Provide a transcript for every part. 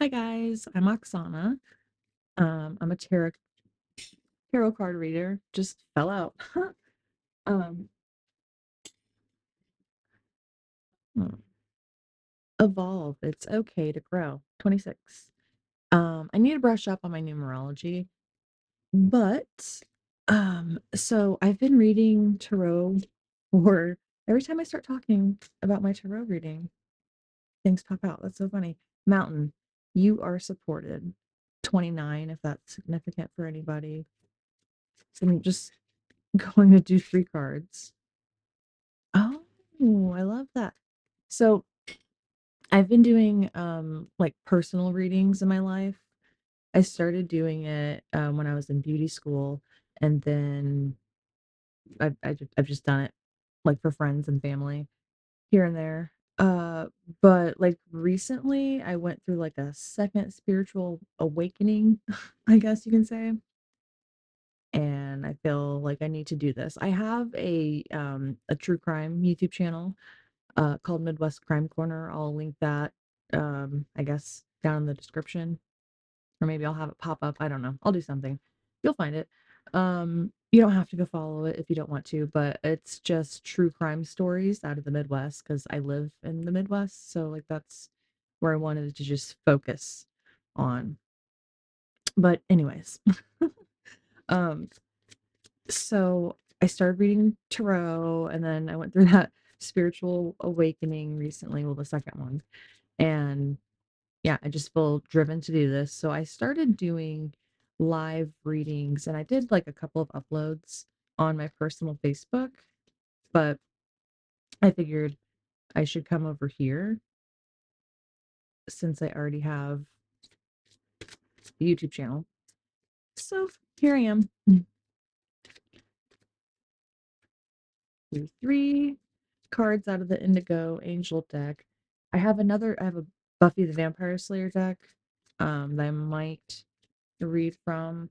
Hi guys, I'm Oksana. I'm a tarot card reader. Just fell out. um, hmm, Evolve. It's okay to grow. 26. I need to brush up on my numerology, but so I've been reading tarot for every time I start talking about my tarot reading, things pop out. That's so funny. Mountain, you are supported. 29, if that's significant for anybody. So I'm just going to do 3 cards. Oh, I love that. So I've been doing like personal readings in my life. I started doing it when I was in beauty school, and then I've just done it like for friends and family here and there. But like recently, I went through like a second spiritual awakening, I guess you can say, and I feel like I need to do this. I have a true crime YouTube channel called Midwest Crime Corner. I'll link that, I guess, down in the description, or maybe I'll have it pop up. I don't know. I'll do something. You'll find it. You don't have to go follow it if you don't want to, but it's just true crime stories out of the Midwest because I live in the Midwest. So, like, that's where I wanted to just focus on. But, anyways, um, so I started reading tarot and then I went through that spiritual awakening recently, well, the second one. And yeah, I just feel driven to do this. So I started doing live readings and I did like a couple of uploads on my personal Facebook, but I figured I should come over here since I already have the YouTube channel. So here I am. Do 3 cards out of the Indigo Angel deck. I have a Buffy the Vampire Slayer deck that I might read from.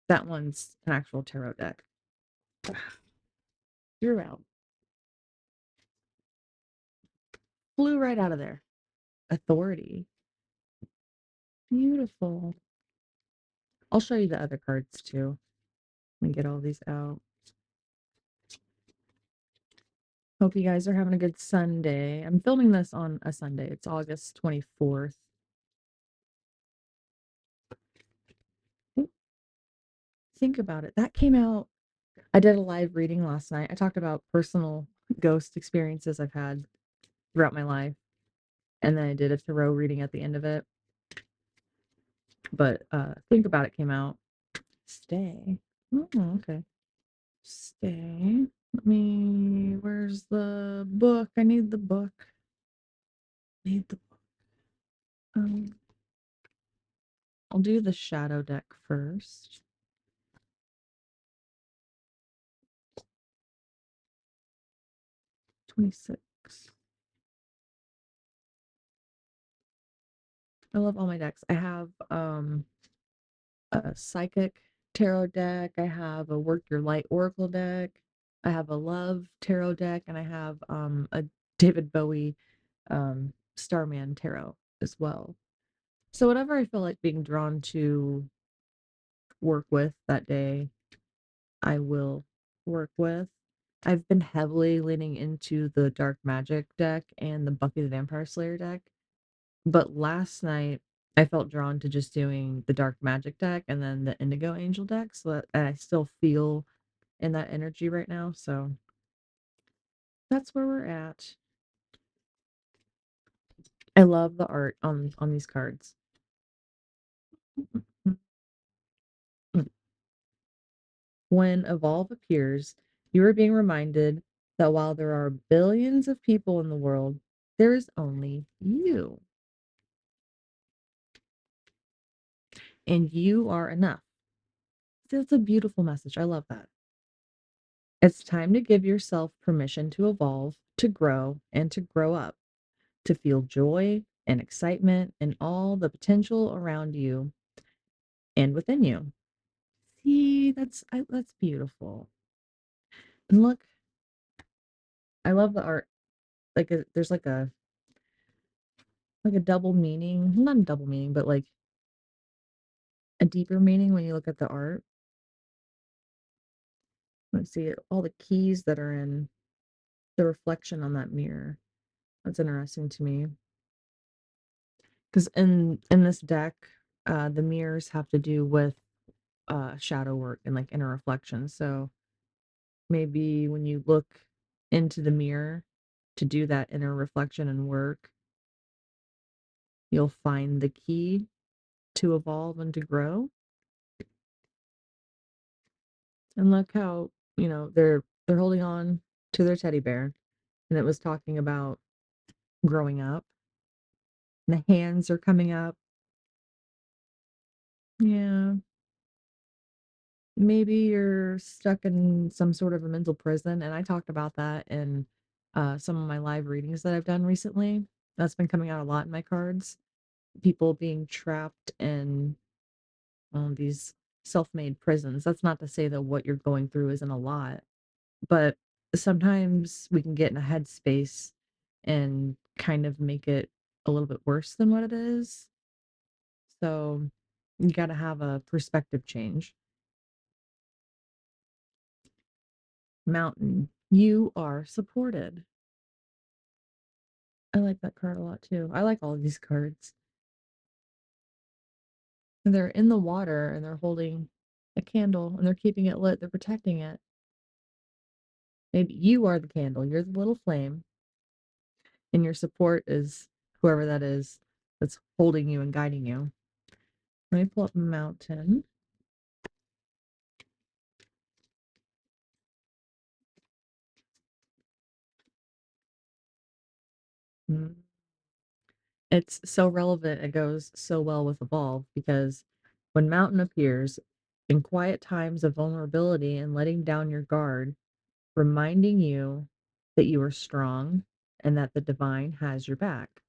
That one's an actual tarot deck. You're out. Flew right out of there. Authority. Beautiful. I'll show you the other cards too. Let me get all these out. Hope you guys are having a good Sunday. I'm filming this on a Sunday. It's August 24th. Think about it. That came out. I did a live reading last night. I talked about personal ghost experiences I've had throughout my life. And then I did a tarot reading at the end of it. But think about it came out. Stay. Oh, okay. Stay. Where's the book? I need the book. Need the book. Um, I'll do the shadow deck first. 26. I love all my decks. I have a psychic tarot deck. I have a work your light oracle deck. I have a love tarot deck, and I have a David Bowie Starman tarot as well. So whatever I feel like being drawn to work with that day, I will work with. I've been heavily leaning into the Dark Magic deck and the Buffy the Vampire Slayer deck. But last night I felt drawn to just doing the Dark Magic deck and then the Indigo Angel deck. So that and I still feel in that energy right now. So that's where we're at. I love the art on these cards. When Evolve appears, you are being reminded that while there are billions of people in the world, there is only you, and you are enough. That's a beautiful message. I love that. It's time to give yourself permission to evolve, to grow, and to grow up, to feel joy and excitement and all the potential around you and within you. See, that's beautiful. And look, I love the art. There's like like a double meaning, not a double meaning, but like a deeper meaning when you look at the art. Let's see all the keys that are in the reflection on that mirror. That's interesting to me because in this deck, the mirrors have to do with shadow work and like inner reflection. So maybe when you look into the mirror to do that inner reflection and work, you'll find the key to evolve and to grow. And look how, they're holding on to their teddy bear and it was talking about growing up. And the hands are coming up. Yeah. Maybe you're stuck in some sort of a mental prison. And I talked about that in some of my live readings that I've done recently. That's been coming out a lot in my cards. People being trapped in these self-made prisons. That's not to say that what you're going through isn't a lot, but sometimes we can get in a headspace and kind of make it a little bit worse than what it is. So you got to have a perspective change. Mountain, you are supported. I like that card a lot too. I like all of these cards. And they're in the water and they're holding a candle and they're keeping it lit. They're protecting it. Maybe you are the candle. You're the little flame, and your support is whoever that is that's holding you and guiding you. Let me pull up Mountain. Mm. It's so relevant. It goes so well with Evolve because when Mountain appears in quiet times of vulnerability and letting down your guard, reminding you that you are strong and that the divine has your back.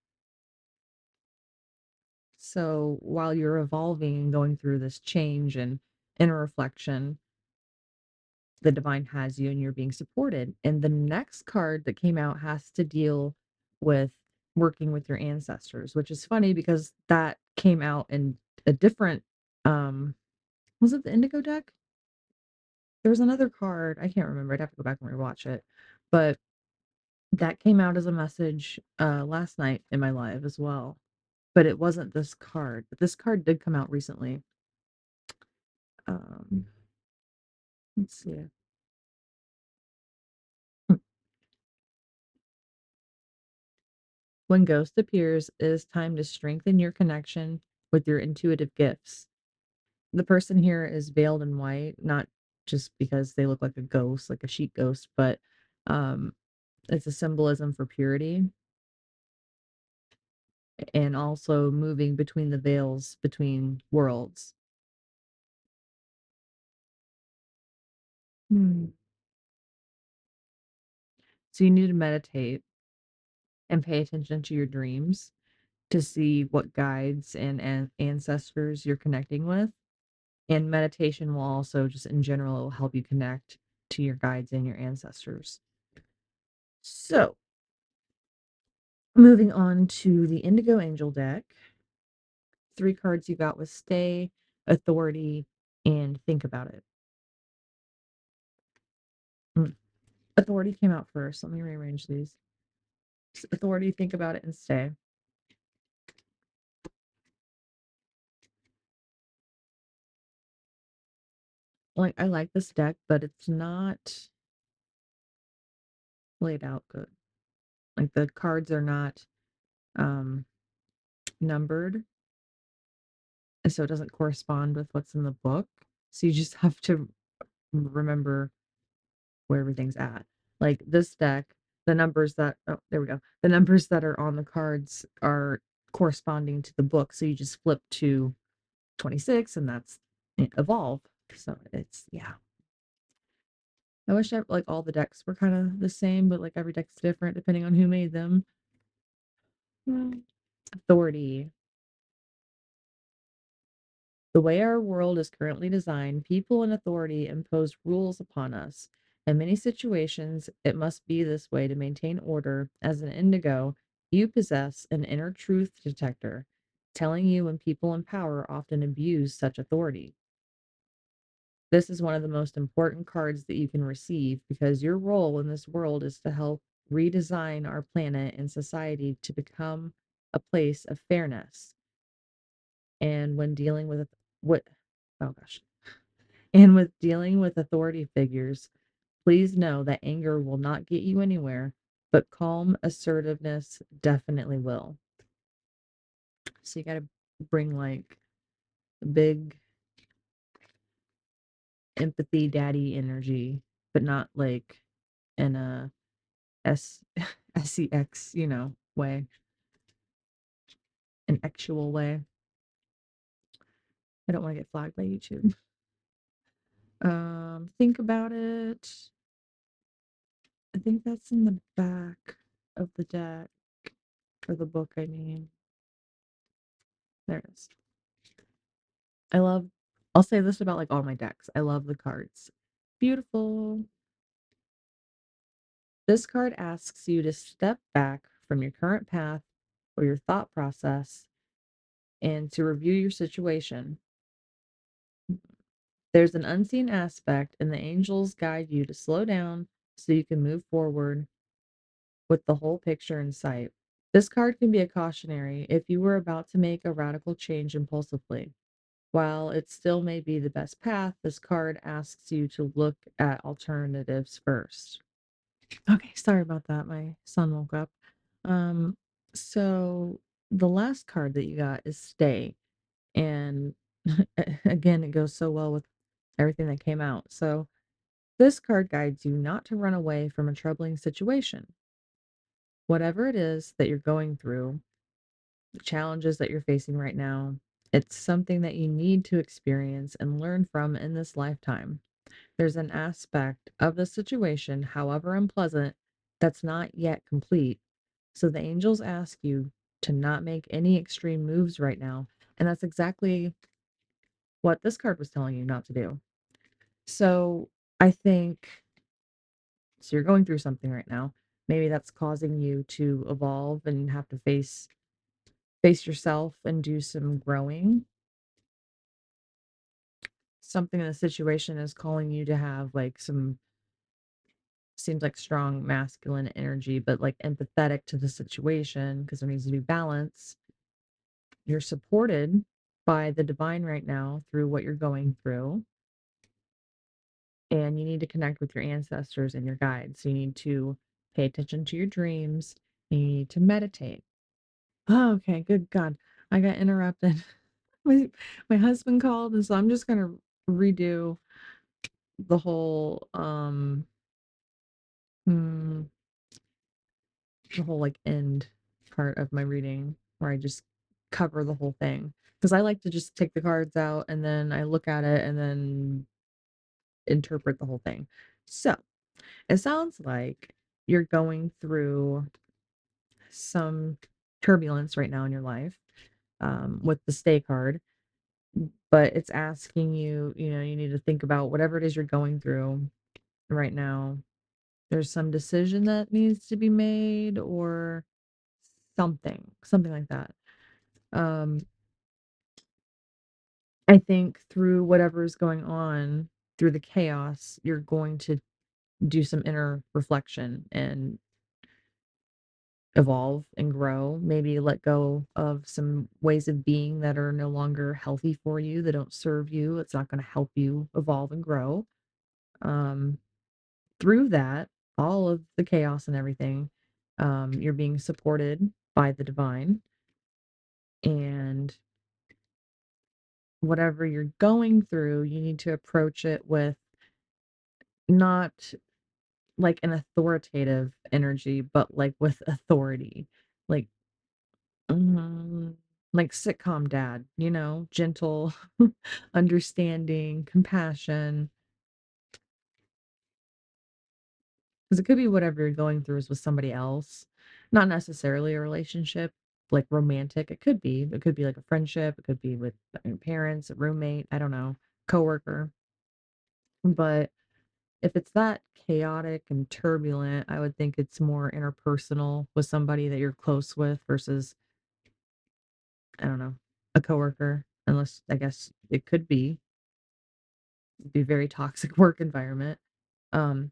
So while you're evolving and going through this change and inner reflection, the divine has you and you're being supported. And the next card that came out has to deal with working with your ancestors, which is funny because that came out in a different was it the Indigo deck? There was another card, I can't remember. I'd have to go back and rewatch it. But that came out as a message last night in my live as well. But it wasn't this card. But this card did come out recently. Um let's see. When Ghost appears, it is time to strengthen your connection with your intuitive gifts. The person here is veiled in white, not just because they look like a ghost, like a sheet ghost, but um, it's a symbolism for purity and also moving between the veils between worlds. Hmm. So you need to meditate and pay attention to your dreams to see what guides and ancestors you're connecting with. And meditation will also just in general help you connect to your guides and your ancestors. So, moving on to the Indigo Angel deck. 3 cards you got with Stay, Authority, and Think About It. Mm. Authority came out first. Let me rearrange these. Authority, Think About It, and Stay. Like I like this deck, but it's not laid out good. Like the cards are not um numbered, and so it doesn't correspond with what's in the book. So you just have to remember where everything's at. Like this deck, the numbers that oh, there we go. The numbers that are on the cards are corresponding to the book. So you just flip to 26 and that's evolve. So it's yeah. I wish like all the decks were kind of the same, but like every deck's different depending on who made them. Mm. Authority. The way our world is currently designed, people in authority impose rules upon us. In many situations, it must be this way to maintain order. As an indigo, You possess an inner truth detector, telling you when people in power often abuse such authority. This is one of the most important cards that you can receive because your role in this world is to help redesign our planet and society to become a place of fairness. And when dealing with what oh gosh. And with dealing with authority figures, please know that anger will not get you anywhere, but calm assertiveness definitely will. So you got to bring like big empathy daddy energy, but not like in a S sex, way, an actual way. I don't want to get flagged by YouTube. Think about it. I think that's in the back of the deck or the book, I mean. There it is. I love I'll say this about like all my decks. I love the cards. Beautiful. This card asks you to step back from your current path or your thought process and to review your situation. There's an unseen aspect, and the angels guide you to slow down so you can move forward with the whole picture in sight. This card can be a cautionary if you were about to make a radical change impulsively. While it still may be the best path, this card asks you to look at alternatives first. Okay, sorry about that. My son woke up. Um, so the last card that you got is stay. And again, it goes so well with everything that came out. So this card guides you not to run away from a troubling situation. Whatever it is that you're going through, the challenges that you're facing right now, it's something that you need to experience and learn from in this lifetime. There's an aspect of the situation, however unpleasant, that's not yet complete. So the angels ask you to not make any extreme moves right now. And that's exactly what this card was telling you not to do. So I think so you're going through something right now. Maybe that's causing you to evolve and have to face yourself and do some growing. Something in the situation is calling you to have like some seems like strong masculine energy, but like empathetic to the situation because there needs to be balance. You're supported by the divine right now through what you're going through, and you need to connect with your ancestors and your guides. So you need to pay attention to your dreams. You need to meditate. Oh, okay, good God. I got interrupted. My husband called, and so I'm just gonna redo the whole mm, the whole like end part of my reading where I just cover the whole thing because I like to just take the cards out and then I look at it and then interpret the whole thing. So it sounds like you're going through some turbulence right now in your life with the stay card, but it's asking you, you need to think about whatever it is you're going through right now. There's some decision that needs to be made or something like that. Um, I think through whatever is going on, through the chaos, you're going to do some inner reflection and evolve and grow. Maybe let go of some ways of being that are no longer healthy for you, that don't serve you. It's not going to help you evolve and grow. Um, Through that, all of the chaos and everything, you're being supported by the divine. And whatever you're going through, you need to approach it with not like an authoritative energy, but like with authority. Like, mhm, like sitcom dad, gentle, understanding, compassion. Because it could be whatever you're going through is with somebody else, not necessarily a relationship, like romantic. It could be. It could be like a friendship. It could be with your parents, a roommate, I don't know, coworker. But If it's that chaotic and turbulent, I would think it's more interpersonal with somebody that you're close with versus, I don't know, a coworker, unless I guess it could be very toxic work environment. Um,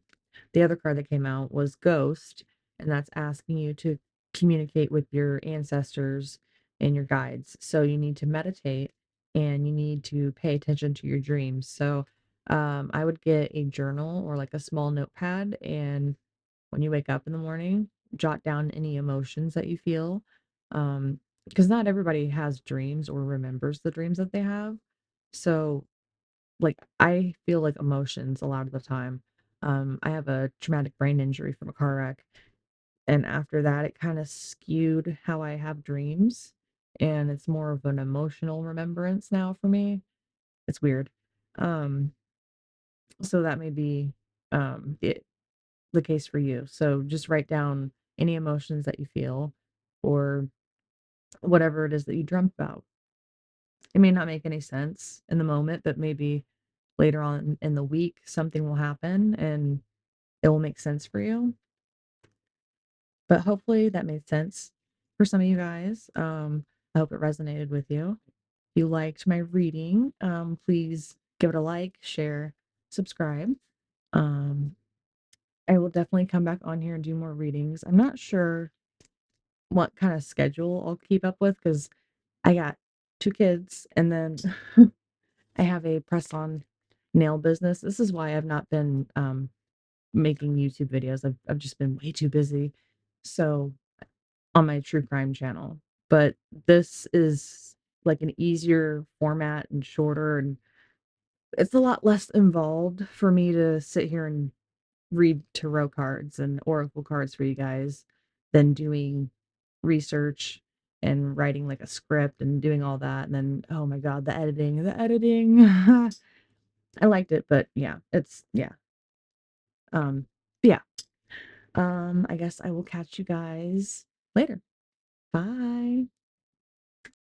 the other card that came out was Ghost, and that's asking you to communicate with your ancestors and your guides. So you need to meditate and you need to pay attention to your dreams. So I would get a journal or like a small notepad, and when you wake up in the morning, jot down any emotions that you feel. Because not everybody has dreams or remembers the dreams that they have. So like, I feel like emotions a lot of the time. I have a traumatic brain injury from a car wreck, and after that, it kinda skewed how I have dreams, and it's more of an emotional remembrance now for me. It's weird. Um, so that may be, the case for you. So just write down any emotions that you feel or whatever it is that you dreamt about. It may not make any sense in the moment, but maybe later on in the week, something will happen and it will make sense for you. But hopefully that made sense for some of you guys. I hope it resonated with you. If you liked my reading, please give it a like, share, subscribe. Um, I will definitely come back on here and do more readings. I'm not sure what kind of schedule I'll keep up with because I got two kids and then I have a press on nail business. This is why I've not been making YouTube videos. I've just been way too busy. So on my true crime channel. But this is like an easier format and shorter, and it's a lot less involved for me to sit here and read tarot cards and oracle cards for you guys than doing research and writing like a script and doing all that. And then, oh my God, the editing. I liked it, but yeah, yeah. Um, yeah. I guess I will catch you guys later. Bye.